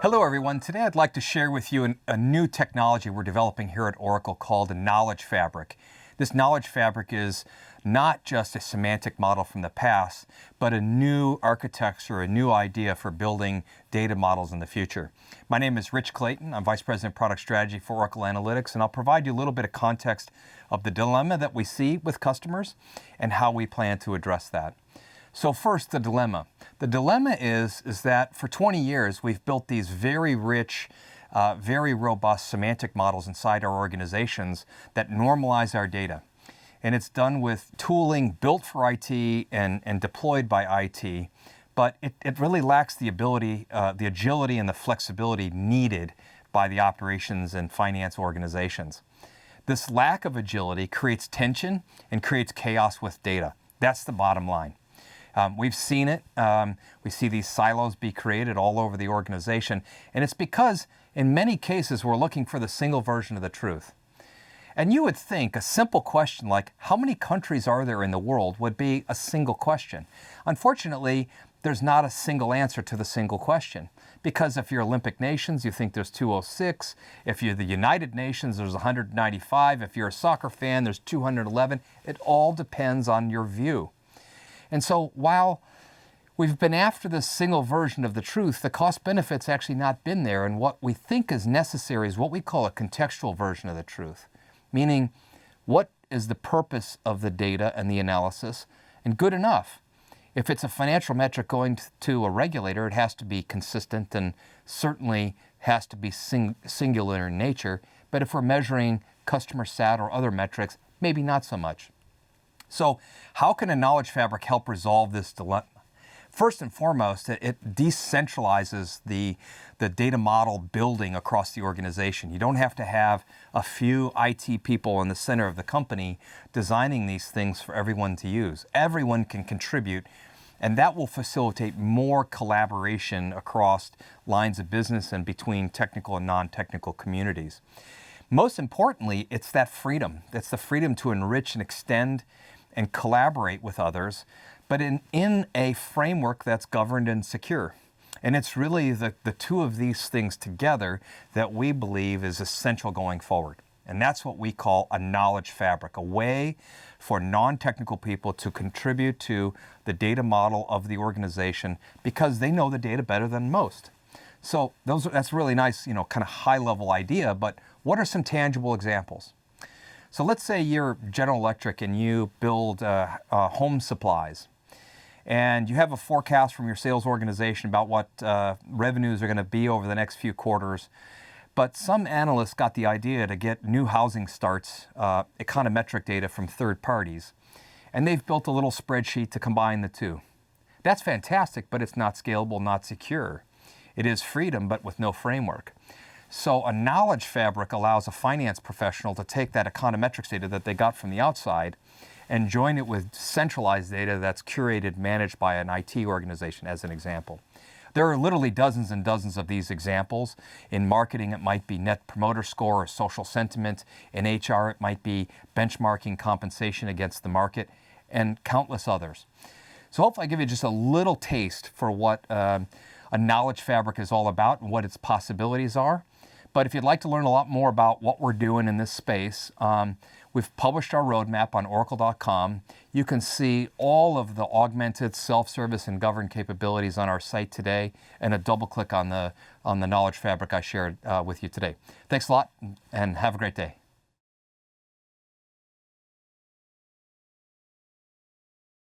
Hello everyone. Today I'd like to share with you a new technology we're developing here at Oracle called a knowledge fabric. This knowledge fabric is not just a semantic model from the past, but a new architecture, a new idea for building data models in the future. My name is Rich Clayton. I'm Vice President of Product Strategy for Oracle Analytics, and I'll provide you a little bit of context of the dilemma that we see with customers and how we plan to address that. So first, the dilemma. The dilemma is that for 20 years, we've built these very rich, very robust semantic models inside our organizations that normalize our data. And it's done with tooling built for IT and deployed by IT, but it really lacks the ability, the agility and the flexibility needed by the operations and finance organizations. This lack of agility creates tension and creates chaos with data. That's the bottom line. We've seen it. We see these silos be created all over the organization. And it's because, in many cases, we're looking for the single version of the truth. And you would think a simple question like, how many countries are there in the world, would be a single question. Unfortunately, there's not a single answer to the single question. Because if you're Olympic nations, you think there's 206. If you're the United Nations, there's 195. If you're a soccer fan, there's 211. It all depends on your view. And so while we've been after this single version of the truth, the cost benefit's actually not been there. And what we think is necessary is what we call a contextual version of the truth. Meaning, what is the purpose of the data and the analysis? And good enough. If it's a financial metric going to a regulator, it has to be consistent and certainly has to be singular in nature. But if we're measuring customer sat or other metrics, maybe not so much. So how can a knowledge fabric help resolve this dilemma? First and foremost, it decentralizes the data model building across the organization. You don't have to have a few IT people in the center of the company designing these things for everyone to use. Everyone can contribute, and that will facilitate more collaboration across lines of business and between technical and non-technical communities. Most importantly, it's that freedom. It's the freedom to enrich and extend and collaborate with others, but in a framework that's governed and secure. And it's really the two of these things together that we believe is essential going forward. And that's what we call a knowledge fabric, a way for non-technical people to contribute to the data model of the organization because they know the data better than most. So that's a really nice, kind of high-level idea, but what are some tangible examples? So let's say you're General Electric and you build home supplies. And you have a forecast from your sales organization about what revenues are going to be over the next few quarters. But some analysts got the idea to get new housing starts, econometric data from third parties. And they've built a little spreadsheet to combine the two. That's fantastic, but it's not scalable, not secure. It is freedom, but with no framework. So a knowledge fabric allows a finance professional to take that econometrics data that they got from the outside and join it with centralized data that's curated, managed by an IT organization, as an example. There are literally dozens and dozens of these examples. In marketing, it might be net promoter score or social sentiment. In HR, it might be benchmarking compensation against the market, and countless others. So hopefully I give you just a little taste for what a knowledge fabric is all about and what its possibilities are. But if you'd like to learn a lot more about what we're doing in this space, we've published our roadmap on oracle.com. You can see all of the augmented self-service and governed capabilities on our site today, and a double click on the knowledge fabric I shared with you today. Thanks a lot, and have a great day.